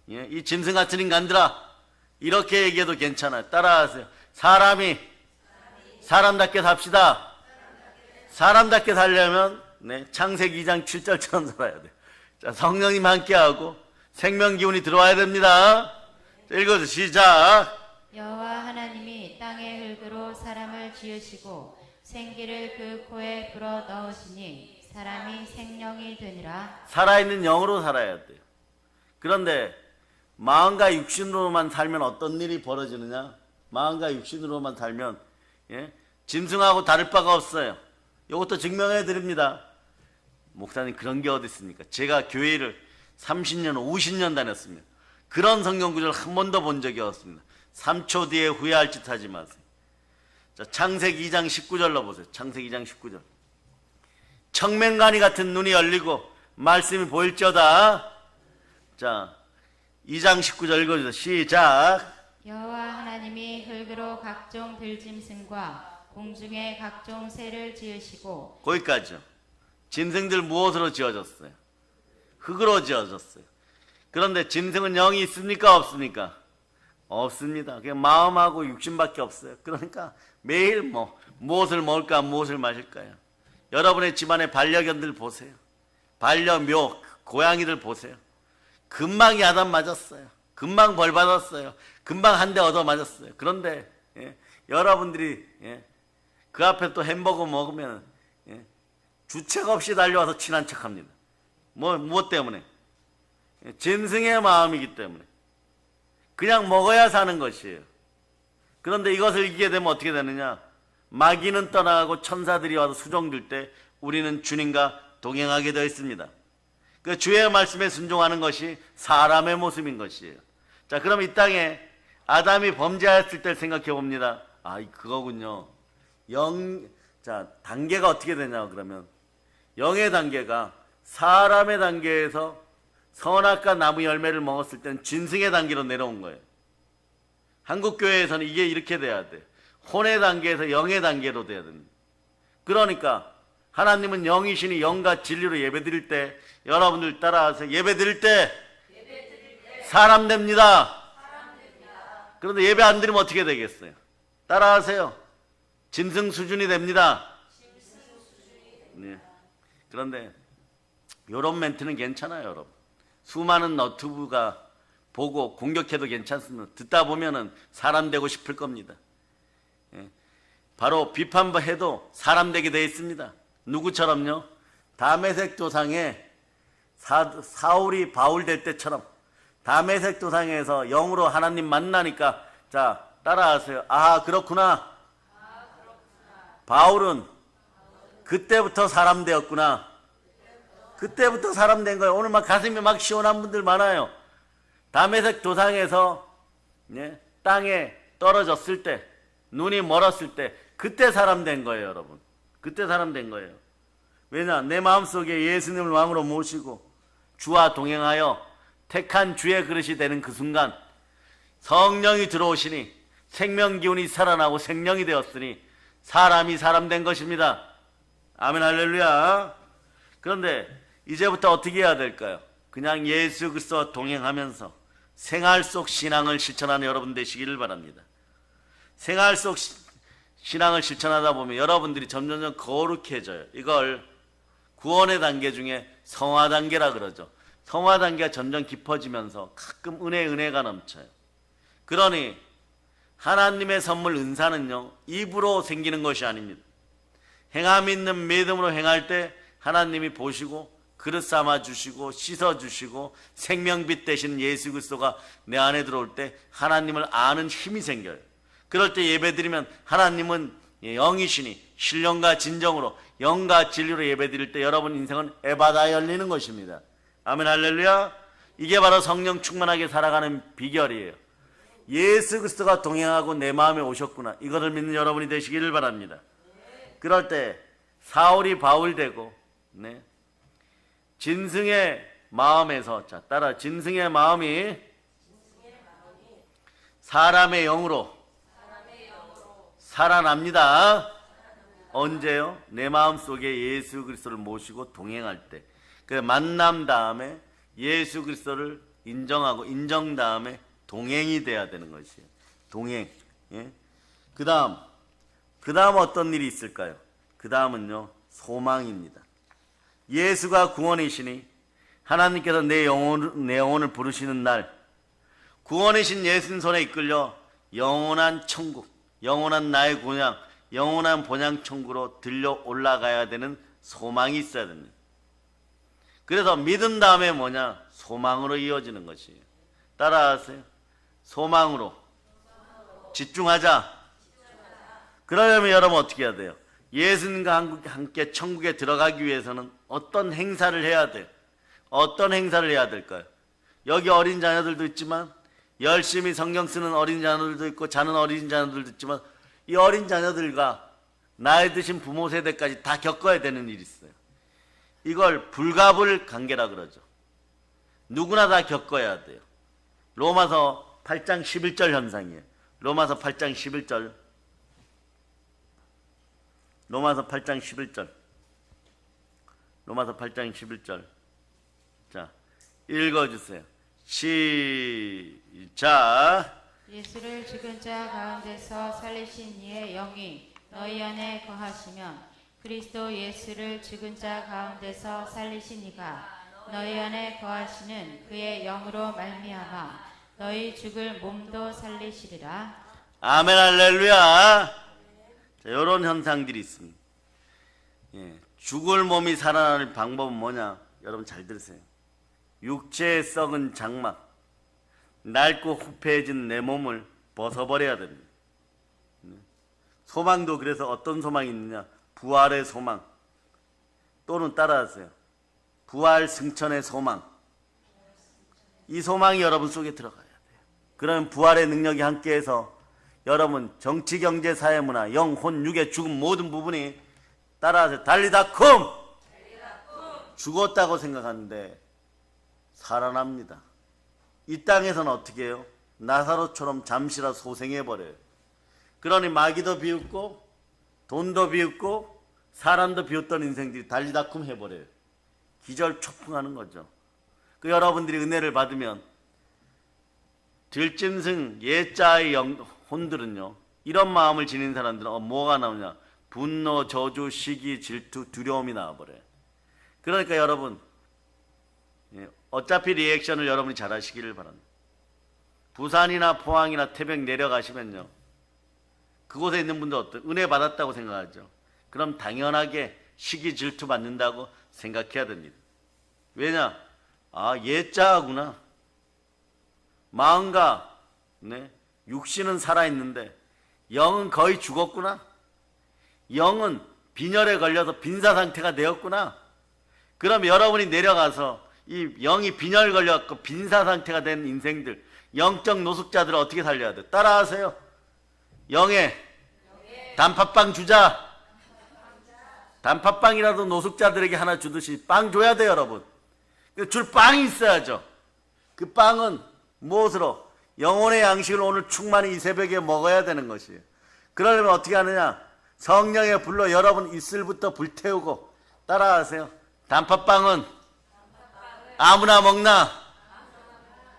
예, 이 짐승 같은 인간들아. 이렇게 얘기해도 괜찮아요. 따라하세요. 사람이 사람답게 삽시다. 사람답게 살려면 창세기 2장 7절처럼 살아야 돼요. 자, 성령님 함께하고 생명 기운이 들어와야 됩니다. 자, 읽어주세요. 시작. 여호와 하나님이 땅의 흙으로 사람을 지으시고 생기를 그 코에 불어 넣으시니 사람이 생명이 되니라. 살아있는 영으로 살아야 돼요. 그런데 마음과 육신으로만 살면 어떤 일이 벌어지느냐? 마음과 육신으로만 살면 짐승하고 다를 바가 없어요. 이것도 증명해 드립니다. 목사님 그런 게 어디 있습니까? 제가 교회를 30년, 50년 다녔습니다. 그런 성경 구절을 한 번도 본 적이 없습니다. 3초 뒤에 후회할 짓 하지 마세요. 자, 창세기 2장 19절로 보세요. 창세기 2장 19절. 청맹가니 같은 눈이 열리고 말씀이 보일지어다. 자, 2장 19절 읽어주세요. 시작. 여호와 하나님이 흙으로 각종 들짐승과 공중의 각종 새를 지으시고. 거기까지요. 짐승들 무엇으로 지어졌어요? 흙으로 지어졌어요. 그런데 짐승은 영이 있습니까? 없습니까? 없습니다. 그냥 마음하고 육신밖에 없어요. 그러니까 매일 무엇을 먹을까, 무엇을 마실까요? 여러분의 집안의 반려견들 보세요. 반려묘, 고양이들 보세요. 금방 야단 맞았어요. 금방 벌 받았어요. 금방 한 대 얻어 맞았어요. 그런데 여러분들이 그 앞에 또 햄버거 먹으면 주책 없이 달려와서 친한 척합니다. 무엇 때문에? 짐승의 마음이기 때문에. 그냥 먹어야 사는 것이에요. 그런데 이것을 이기게 되면 어떻게 되느냐? 마귀는 떠나가고 천사들이 와서 수종들 때 우리는 주님과 동행하게 되어 있습니다. 그 주의 말씀에 순종하는 것이 사람의 모습인 것이에요. 자, 그럼 이 땅에 아담이 범죄하였을 때 생각해 봅니다. 아, 그거군요. 자, 단계가 어떻게 되냐 그러면 영의 단계가 사람의 단계에서 선악과 나무 열매를 먹었을 때는 짐승의 단계로 내려온 거예요. 한국교회에서는 이게 이렇게 돼야 돼. 혼의 단계에서 영의 단계로 돼야 됩니다. 그러니까 하나님은 영이시니 영과 진리로 예배드릴 때 여러분들 따라하세요. 예배드릴 때 사람 됩니다. 그런데 예배 안 드리면 어떻게 되겠어요? 따라하세요. 짐승 수준이 됩니다. 네. 그런데 이런 멘트는 괜찮아요, 여러분. 수많은 너튜브가 보고 공격해도 괜찮습니다. 듣다 보면은 사람 되고 싶을 겁니다. 바로 비판해도 사람 되게 되어 있습니다. 누구처럼요? 다메섹 도상에 사울이 바울 될 때처럼 다메섹 도상에서 영으로 하나님 만나니까 자 따라하세요. 아 그렇구나. 바울은 그때부터 사람 되었구나. 그때부터 사람 된 거예요. 오늘 막 가슴이 막 시원한 분들 많아요. 다메섹 도상에서 땅에 떨어졌을 때, 눈이 멀었을 때 그때 사람 된 거예요, 여러분. 그때 사람 된 거예요. 왜냐? 내 마음속에 예수님을 왕으로 모시고 주와 동행하여 택한 주의 그릇이 되는 그 순간 성령이 들어오시니 생명 기운이 살아나고 생명이 되었으니 사람이 사람 된 것입니다. 아멘 할렐루야. 그런데 이제부터 어떻게 해야 될까요? 그냥 예수 그리스도와 동행하면서 생활 속 신앙을 실천하는 여러분 되시기를 바랍니다. 생활 속 신앙을 실천하다 보면 여러분들이 점점 거룩해져요. 이걸 구원의 단계 중에 성화 단계라 그러죠. 성화 단계가 점점 깊어지면서 가끔 은혜가 넘쳐요. 그러니 하나님의 선물 은사는요, 입으로 생기는 것이 아닙니다. 행함 있는 믿음으로 행할 때 하나님이 보시고 그릇 삼아 주시고 씻어 주시고 생명빛 되신 예수 그리스도가 내 안에 들어올 때 하나님을 아는 힘이 생겨요. 그럴 때 예배드리면 하나님은 영이시니 신령과 진정으로 영과 진리로 예배드릴 때 여러분 인생은 에바다 열리는 것입니다. 아멘 할렐루야. 이게 바로 성령 충만하게 살아가는 비결이에요. 예수 그리스도가 동행하고 내 마음에 오셨구나. 이것을 믿는 여러분이 되시기를 바랍니다. 그럴 때 사울이 바울 되고 진승의 마음에서 자 따라 진승의 마음이 사람의 영으로 살아납니다. 언제요? 내 마음속에 예수 그리스도를 모시고 동행할 때. 그 만남 다음에 예수 그리스도를 인정하고 인정 다음에 동행이 돼야 되는 것이에요. 동행. 예? 그 다음 어떤 일이 있을까요? 그 다음은요, 소망입니다. 예수가 구원이시니 하나님께서 내 영혼을 부르시는 날 구원이신 예수님 손에 이끌려 영원한 천국, 영원한 나의 고향, 영원한 본향 천국으로 들려 올라가야 되는 소망이 있어야 됩니다. 그래서 믿은 다음에 뭐냐? 소망으로 이어지는 것이에요. 따라하세요. 소망으로 집중하자. 그러려면 여러분 어떻게 해야 돼요? 예수님과 함께 천국에 들어가기 위해서는 어떤 행사를 해야 돼요? 어떤 행사를 해야 될까요? 여기 어린 자녀들도 있지만 열심히 성경 쓰는 어린 자녀들도 있고 자는 어린 자녀들도 있지만 이 어린 자녀들과 나이 드신 부모 세대까지 다 겪어야 되는 일이 있어요. 이걸 불가불 관계라 그러죠. 누구나 다 겪어야 돼요. 로마서 8장 11절 현상이에요. 로마서 8장 11절. 로마서 8장 11절. 로마서 8장 11절. 자, 읽어주세요. 시작. 예수를 죽은 자 가운데서 살리신 이의 영이 너희 안에 거하시면 그리스도 예수를 죽은 자 가운데서 살리신 이가 너희 안에 거하시는 그의 영으로 말미암아 너희 죽을 몸도 살리시리라. 아멘 할렐루야. 이런 현상들이 있습니다. 예, 죽을 몸이 살아나는 방법은 뭐냐? 여러분 잘 들으세요. 육체의 썩은 장막, 낡고 후패해진 내 몸을 벗어버려야 됩니다. 소망도 그래서 어떤 소망이 있느냐? 부활의 소망 또는 따라하세요. 부활 승천의 소망. 이 소망이 여러분 속에 들어가야 돼요. 그러면 부활의 능력이 함께해서 여러분 정치, 경제, 사회, 문화, 영, 혼, 육의 죽은 모든 부분이 따라하세요. 달리다쿰! 죽었다고 생각하는데 살아납니다. 이 땅에서는 어떻게 해요? 나사로처럼 잠시라 소생해버려요. 그러니 마귀도 비웃고 돈도 비웃고 사람도 비웃던 인생들이 달리다쿰 해버려요. 기절초풍하는 거죠. 그 여러분들이 은혜를 받으면 들짐승 예자의 혼들은요, 이런 마음을 지닌 사람들은 뭐가 나오냐? 분노, 저주, 시기, 질투, 두려움이 나와버려요. 그러니까 여러분 어차피 리액션을 여러분이 잘 하시기를 바랍니다. 부산이나 포항이나 태백 내려가시면요, 그곳에 있는 분들 어떤 은혜 받았다고 생각하죠. 그럼 당연하게 시기 질투 받는다고 생각해야 됩니다. 왜냐? 아, 예자구나. 마음과 네, 육신은 살아있는데 영은 거의 죽었구나. 영은 빈혈에 걸려서 빈사 상태가 되었구나. 그럼 여러분이 내려가서 이 영이 빈혈 걸려갖고 빈사 상태가 된 인생들, 영적 노숙자들을 어떻게 살려야 돼? 따라하세요. 영에 단팥빵 주자. 단팥빵이라도 노숙자들에게 하나 주듯이 빵 줘야 돼, 여러분. 줄 빵이 있어야죠. 그 빵은 무엇으로? 영혼의 양식을 오늘 충만히 이 새벽에 먹어야 되는 것이에요. 그러려면 어떻게 하느냐? 성령의 불로 여러분 이슬부터 불태우고. 따라하세요. 단팥빵은 아무나 먹나?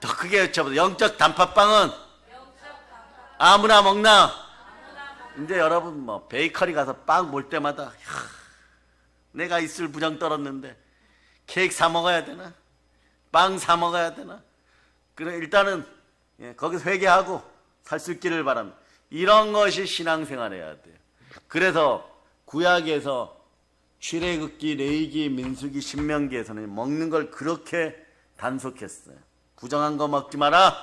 더 크게 외쳐보세요. 영적 단팥빵은 아무나 먹나? 이제 여러분 뭐 베이커리 가서 빵 볼 때마다 내가 이슬 부정 떨었는데 케이크 사 먹어야 되나? 빵 사 먹어야 되나? 그래 일단은 거기서 회개하고 살 수 있기를 바랍니다. 이런 것이 신앙생활해야 돼요. 그래서 구약에서 출애굽기, 레위기, 민수기, 신명기에서는 먹는 걸 그렇게 단속했어요. 부정한 거 먹지 마라.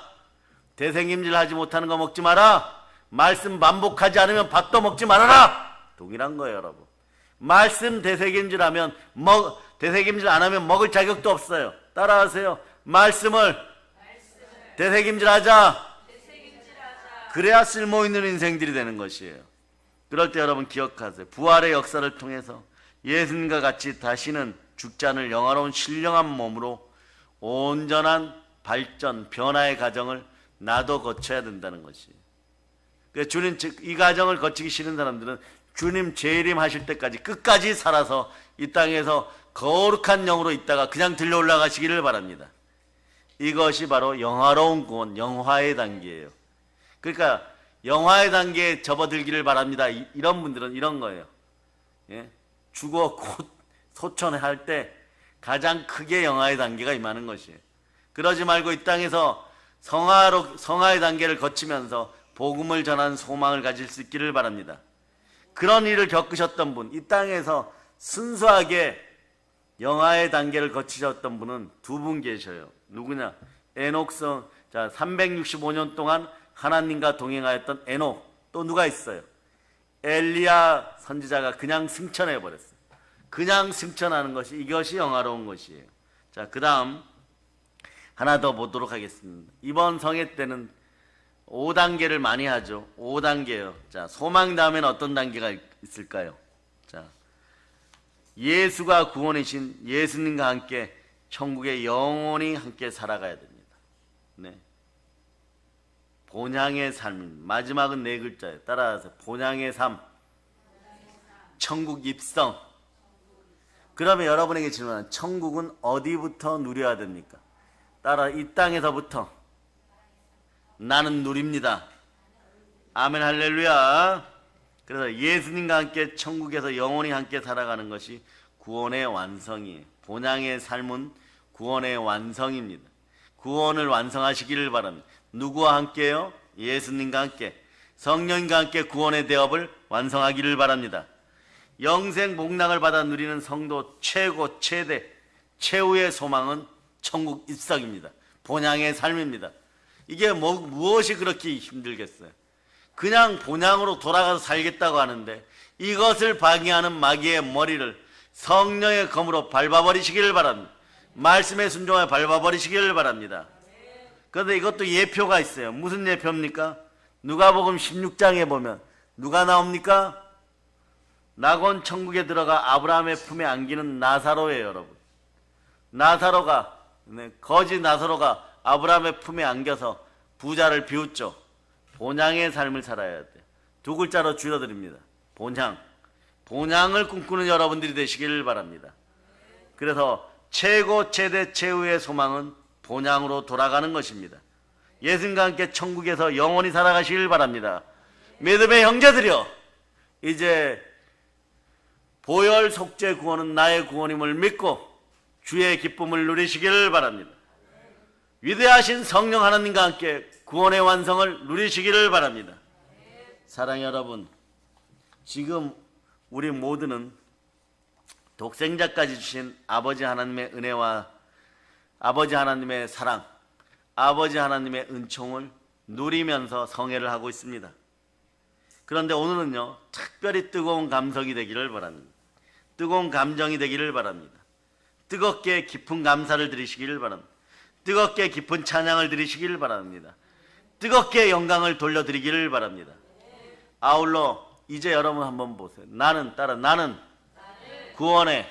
대생김질 하지 못하는 거 먹지 마라. 말씀 반복하지 않으면 밥도 먹지 말아라. 동일한 거예요, 여러분. 말씀 대세김질하면 대세김질 안 하면 먹을 자격도 없어요. 따라하세요. 말씀을 대세김질하자. 그래야 쓸모있는 인생들이 되는 것이에요. 그럴 때 여러분 기억하세요. 부활의 역사를 통해서 예수님과 같이 다시는 죽지 않을 영화로운 신령한 몸으로 온전한 발전, 변화의 과정을 나도 거쳐야 된다는 것이에요. 그러니까 주님, 이 과정을 거치기 싫은 사람들은 주님 재림 하실 때까지 끝까지 살아서 이 땅에서 거룩한 영으로 있다가 그냥 들려 올라가시기를 바랍니다. 이것이 바로 영화로운 구원, 영화의 단계예요. 그러니까 영화의 단계에 접어들기를 바랍니다. 이런 분들은 이런 거예요. 예? 죽어 곧 소천할 때 가장 크게 영화의 단계가 임하는 것이에요. 그러지 말고 이 땅에서 성화의 단계를 거치면서 복음을 전하는 소망을 가질 수 있기를 바랍니다. 그런 일을 겪으셨던 분, 이 땅에서 순수하게 영화의 단계를 거치셨던 분은 두 분 계셔요. 누구냐? 에녹성, 자, 365년 동안 하나님과 동행하였던 에녹. 또 누가 있어요? 엘리야 선지자가 그냥 승천해 버렸어요. 그냥 승천하는 것이, 이것이 영화로운 것이에요. 자, 그 다음 하나 더 보도록 하겠습니다. 이번 성회 때는 5단계를 많이 하죠. 5단계요. 자, 소망 다음에는 어떤 단계가 있을까요? 자, 예수가 구원이신 예수님과 함께 천국에 영원히 함께 살아가야 됩니다. 네. 본향의 삶. 마지막은 네 글자예요. 따라서 본향의 삶. 천국 입성. 그러면 여러분에게 질문은 천국은 어디부터 누려야 됩니까? 따라 이 땅에서부터 나는 누립니다. 아멘 할렐루야. 그래서 예수님과 함께 천국에서 영원히 함께 살아가는 것이 구원의 완성이에요. 본향의 삶은 구원의 완성입니다. 구원을 완성하시기를 바랍니다. 누구와 함께요? 예수님과 함께, 성령님과 함께 구원의 대업을 완성하기를 바랍니다. 영생 복락을 받아 누리는 성도 최고 최대 최후의 소망은 천국 입성입니다. 본향의 삶입니다. 이게 무엇이 그렇게 힘들겠어요? 그냥 본향으로 돌아가서 살겠다고 하는데 이것을 방해하는 마귀의 머리를 성령의 검으로 밟아버리시기를 바랍니다. 말씀에 순종하여 밟아버리시기를 바랍니다. 그런데 이것도 예표가 있어요. 무슨 예표입니까? 누가복음 16장에 보면 누가 나옵니까? 낙원 천국에 들어가 아브라함의 품에 안기는 나사로예요, 여러분. 나사로가, 거지 나사로가 아브라함의 품에 안겨서 부자를 비웃죠. 본향의 삶을 살아야 돼요. 두 글자로 줄여드립니다. 본향. 본향을 꿈꾸는 여러분들이 되시기를 바랍니다. 그래서 최고 최대 최후의 소망은 본향으로 돌아가는 것입니다. 예수님과 함께 천국에서 영원히 살아가시길 바랍니다. 믿음의 형제들이여, 이제 보혈 속죄 구원은 나의 구원임을 믿고 주의 기쁨을 누리시기를 바랍니다. 위대하신 성령 하나님과 함께 구원의 완성을 누리시기를 바랍니다. 사랑의 여러분, 지금 우리 모두는 독생자까지 주신 아버지 하나님의 은혜와 아버지 하나님의 사랑, 아버지 하나님의 은총을 누리면서 성회를 하고 있습니다. 그런데 오늘은요, 특별히 뜨거운 감성이 되기를 바랍니다. 뜨거운 감정이 되기를 바랍니다. 뜨겁게 깊은 감사를 드리시기를 바랍니다. 뜨겁게 깊은 찬양을 드리시기를 바랍니다. 뜨겁게 영광을 돌려드리기를 바랍니다. 아울러 이제 여러분 한번 보세요. 나는 구원의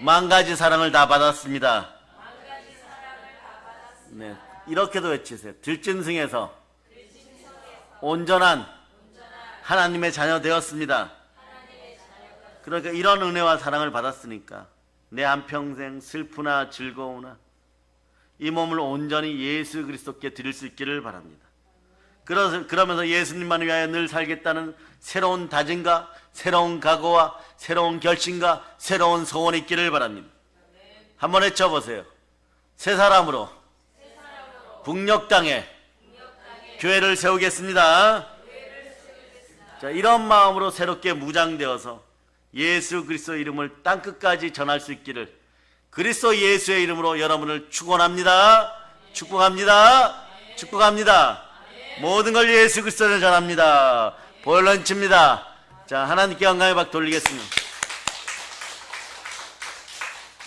만 가지 사랑을 다 받았습니다. 네, 이렇게도 외치세요. 들짐승에서 온전한 하나님의 자녀 되었습니다. 그러니까 이런 은혜와 사랑을 받았으니까 내 한평생 슬프나 즐거우나 이 몸을 온전히 예수 그리스도께 드릴 수 있기를 바랍니다. 그러면서 예수님만 위하여 늘 살겠다는 새로운 다짐과 새로운 각오와 새로운 결심과 새로운 소원이 있기를 바랍니다. 한번 외쳐보세요. 새 사람으로 북녘 땅에 교회를 세우겠습니다. 자, 이런 마음으로 새롭게 무장되어서 예수 그리스도 이름을 땅끝까지 전할 수 있기를 그리스도 예수의 이름으로 여러분을 축원합니다. 축복합니다. 축복합니다. 모든 걸 예수 그리스도를 전합니다. 볼런치입니다. 자, 하나님께 영광의 박 돌리겠습니다.